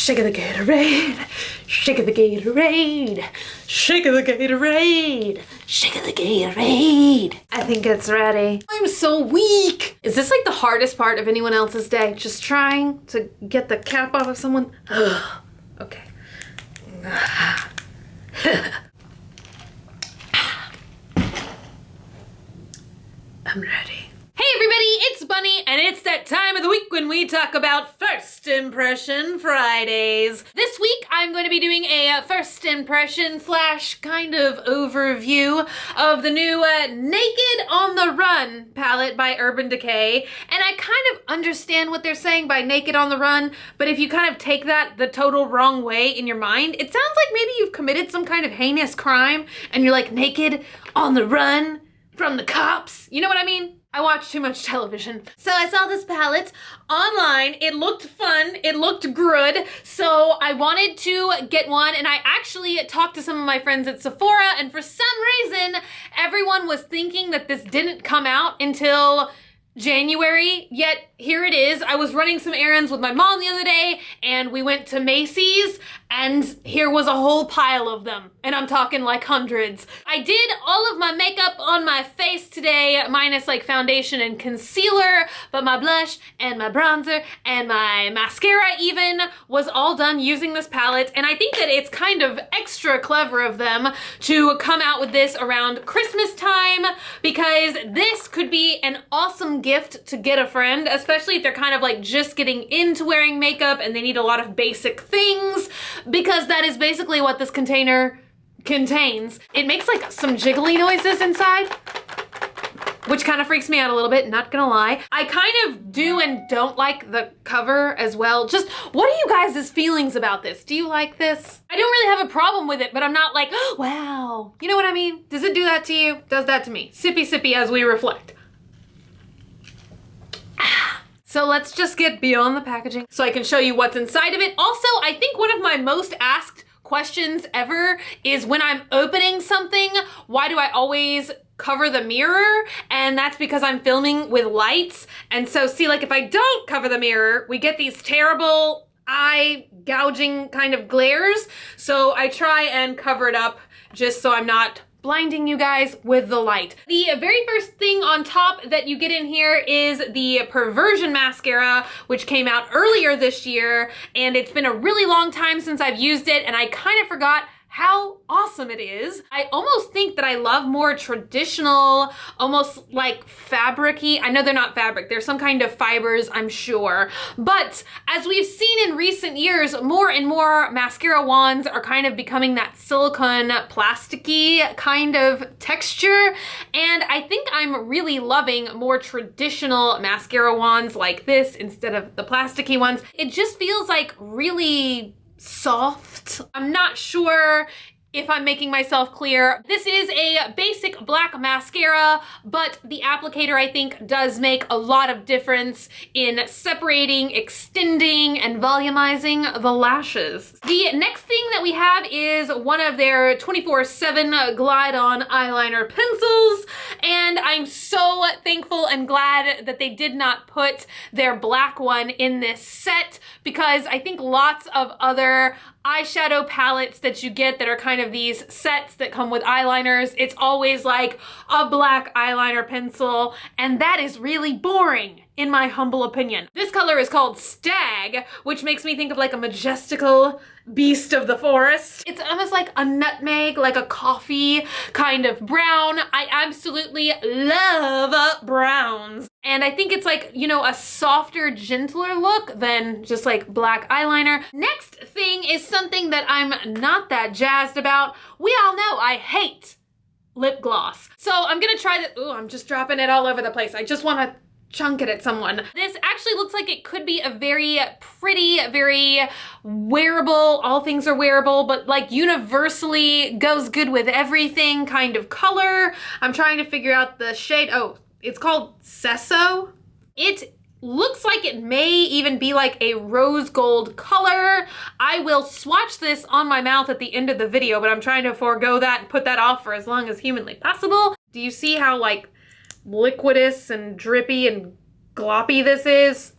Shake of the Gatorade, shake of the Gatorade, shake of the Gatorade, shake of the Gatorade. I think it's ready. I'm so weak. Is this like the hardest part of anyone else's day? Just trying to get the cap off of someone? Ugh. Okay. I'm ready. Hey everybody, it's Bunny, and it's that time of the week when we talk about First Impression Fridays. This week, I'm going to be doing a first impression / kind of overview of the new Naked on the Run palette by Urban Decay. And I kind of understand what they're saying by Naked on the Run, but if you kind of take that the total wrong way in your mind, it sounds like maybe you've committed some kind of heinous crime, and you're like naked on the run from the cops. You know what I mean? I watch too much television. So I saw this palette online. It looked fun. It looked good. So I wanted to get one, and I actually talked to some of my friends at Sephora, and for some reason, everyone was thinking that this didn't come out until January, yet here it is. I was running some errands with my mom the other day, and we went to Macy's, and here was a whole pile of them, and I'm talking like hundreds. I did all of my makeup on my face today, minus like foundation and concealer, but my blush and my bronzer and my mascara even was all done using this palette, and I think that it's kind of extra clever of them to come out with this around Christmas time, because this could be an awesome gift to get a friend, especially if they're kind of like just getting into wearing makeup and they need a lot of basic things, because that is basically what this container contains. It makes like some jiggly noises inside, which kind of freaks me out a little bit, not gonna lie. I kind of do and don't like the cover as well. Just what are you guys' feelings about this? Do you like this? I don't really have a problem with it, but I'm not like, oh, wow. You know what I mean? Does it do that to you? Does that to me. Sippy sippy as we reflect. So let's just get beyond the packaging so I can show you what's inside of it. Also, I think one of my most asked questions ever is when I'm opening something, why do I always cover the mirror? And that's because I'm filming with lights. And so see, like if I don't cover the mirror, we get these terrible eye gouging kind of glares. So I try and cover it up just so I'm not blinding you guys with the light. The very first thing on top that you get in here is the Perversion Mascara, which came out earlier this year, and it's been a really long time since I've used it, and I kind of forgot how awesome it is. I almost think that I love more traditional, almost like fabric-y. I know they're not fabric, they're some kind of fibers, I'm sure. But as we've seen in recent years, more and more mascara wands are kind of becoming that silicone plasticky kind of texture. And I think I'm really loving more traditional mascara wands like this instead of the plasticky ones. It just feels like really soft. I'm not sure if I'm making myself clear. This is a basic black mascara, but the applicator I think does make a lot of difference in separating, extending, and volumizing the lashes. The next thing that we have is one of their 24/7 Glide-On eyeliner pencils, and I'm so thankful and glad that they did not put their black one in this set, because I think lots of other eyeshadow palettes that you get that are kind of these sets that come with eyeliners, it's always like a black eyeliner pencil, and that is really boring in my humble opinion. This color is called Stag, which makes me think of like a majestical beast of the forest. It's almost like a nutmeg, like a coffee kind of brown. I absolutely love browns. And I think it's like, you know, a softer, gentler look than just like black eyeliner. Next thing is something that I'm not that jazzed about. We all know I hate lip gloss. So I'm gonna try that. Ooh, I'm just dropping it all over the place. I just wanna chunk it at someone. This actually looks like it could be a very pretty, very wearable, all things are wearable, but like universally goes good with everything kind of color. I'm trying to figure out the shade. Oh, it's called Sesso. It looks like it may even be like a rose gold color. I will swatch this on my mouth at the end of the video, but I'm trying to forego that and put that off for as long as humanly possible. Do you see how like liquidous and drippy and gloppy this is?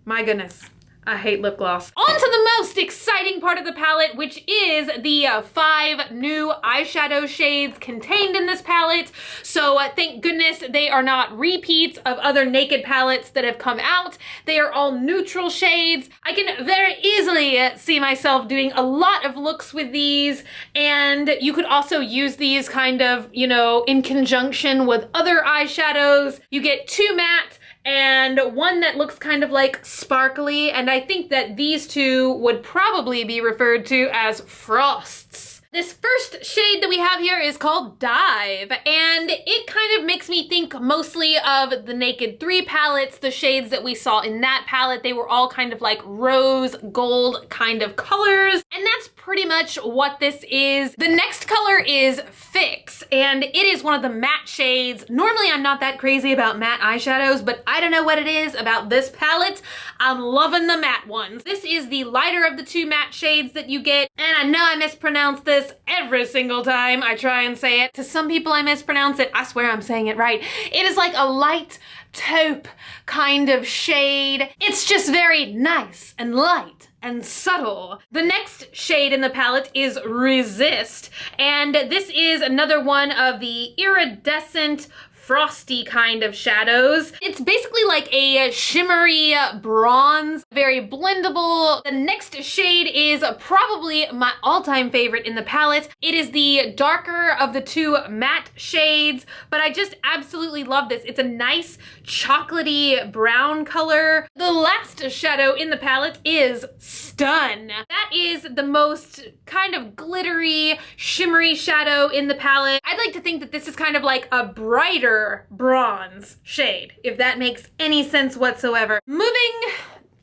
My goodness, I hate lip gloss. On to the most exciting part of the palette, which is the 5 new eyeshadow shades contained in this palette. So thank goodness they are not repeats of other Naked palettes that have come out. They are all neutral shades. I can very easily see myself doing a lot of looks with these, and you could also use these kind of, you know, in conjunction with other eyeshadows. You get 2 matte and 1 that looks kind of like sparkly, and I think that these 2 would probably be referred to as frosts. This first shade that we have here is called Dive, and it kind of makes me think mostly of the Naked 3 palettes, the shades that we saw in that palette. They were all kind of like rose gold kind of colors, and that's pretty much what this is. The next color is Fix, and it is one of the matte shades. Normally I'm not that crazy about matte eyeshadows, but I don't know what it is about this palette. I'm loving the matte ones. This is the lighter of the 2 matte shades that you get, and I know I mispronounced this every single time I try and say it. To some people I mispronounce it. I swear I'm saying it right. It is like a light taupe kind of shade. It's just very nice and light and subtle. The next shade in the palette is Resist, and this is another one of the iridescent frosty kind of shadows. It's basically like a shimmery bronze, very blendable. The next shade is probably my all-time favorite in the palette. It is the darker of the 2 matte shades, but I just absolutely love this. It's a nice chocolatey brown color. The last shadow in the palette is Stun. That is the most kind of glittery, shimmery shadow in the palette. I'd like to think that this is kind of like a brighter bronze shade, if that makes any sense whatsoever. Moving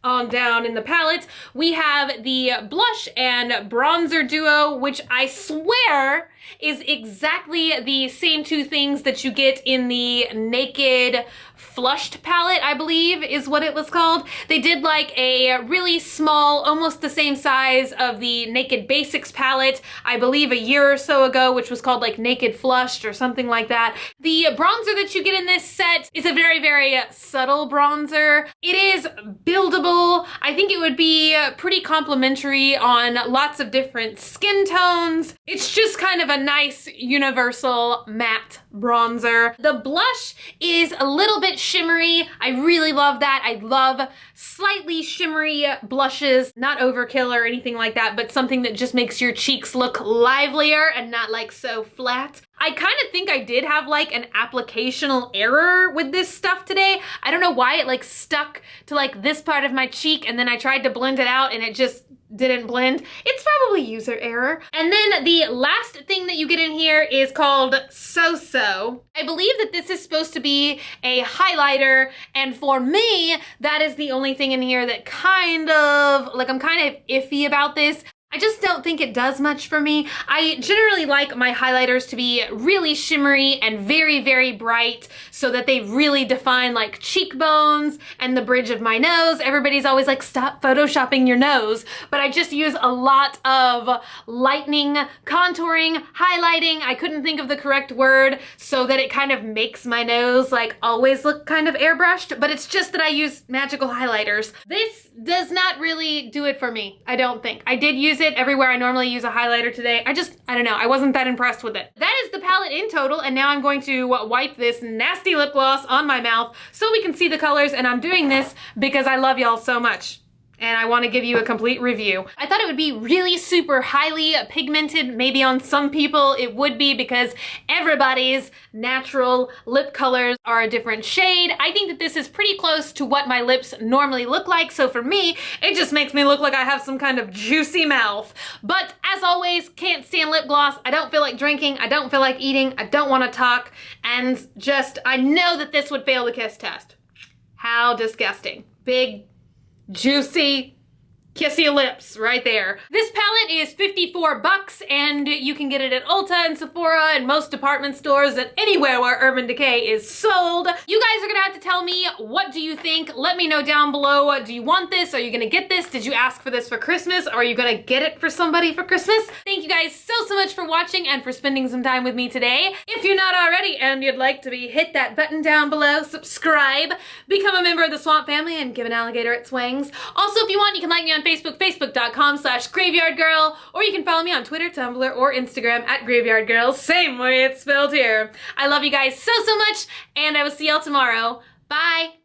on down in the palette, we have the blush and bronzer duo, which I swear is exactly the same 2 things that you get in the Naked Flushed palette, I believe is what it was called. They did like a really small, almost the same size of the Naked Basics palette, I believe a year or so ago, which was called like Naked Flushed or something like that. The bronzer that you get in this set is a very, very subtle bronzer. It is buildable. I think it would be pretty complimentary on lots of different skin tones. It's just kind of a nice universal matte bronzer. The blush is a little bit shimmery. I really love that. I love slightly shimmery blushes, not overkill or anything like that, but something that just makes your cheeks look livelier and not like so flat. I kind of think I did have like an applicational error with this stuff today. I don't know why it like stuck to like this part of my cheek, and then I tried to blend it out and it just didn't blend. It's probably user error. And then the last thing that you get in here is called So-So. I believe that this is supposed to be a highlighter, and for me, that is the only thing in here that kind of, like, I'm kind of iffy about this. I just don't think it does much for me. I generally like my highlighters to be really shimmery and very, very bright so that they really define like cheekbones and the bridge of my nose. Everybody's always like, stop photoshopping your nose. But I just use a lot of lightening, contouring, highlighting. I couldn't think of the correct word, so that it kind of makes my nose like always look kind of airbrushed, but it's just that I use magical highlighters. This does not really do it for me, I don't think. I did use it everywhere I normally use a highlighter today. I don't know, I wasn't that impressed with it. That is the palette in total, and now I'm going to wipe this nasty lip gloss on my mouth so we can see the colors, and I'm doing this because I love y'all so much. And I want to give you a complete review. I thought it would be really super highly pigmented. Maybe on some people it would be, because everybody's natural lip colors are a different shade. I think that this is pretty close to what my lips normally look like, so for me, it just makes me look like I have some kind of juicy mouth. But as always, can't stand lip gloss. I don't feel like drinking. I don't feel like eating. I don't want to talk. And just, I know that this would fail the kiss test. How disgusting. Big, juicy, kissy lips right there. This palette is 54 bucks, and you can get it at Ulta and Sephora and most department stores and anywhere where Urban Decay is sold. You guys are gonna have to tell me, what do you think? Let me know down below. Do you want this? Are you gonna get this? Did you ask for this for Christmas? Or are you gonna get it for somebody for Christmas? Thank you guys so much for watching and for spending some time with me today. If you're not already and you'd like to be, hit that button down below, subscribe, become a member of the Swamp Family, and give an alligator its wings. Also, if you want, you can like me on Facebook, facebook.com/graveyardgirl, or you can follow me on Twitter, Tumblr, or Instagram at graveyardgirl, same way it's spelled here. I love you guys so much, and I will see y'all tomorrow. Bye!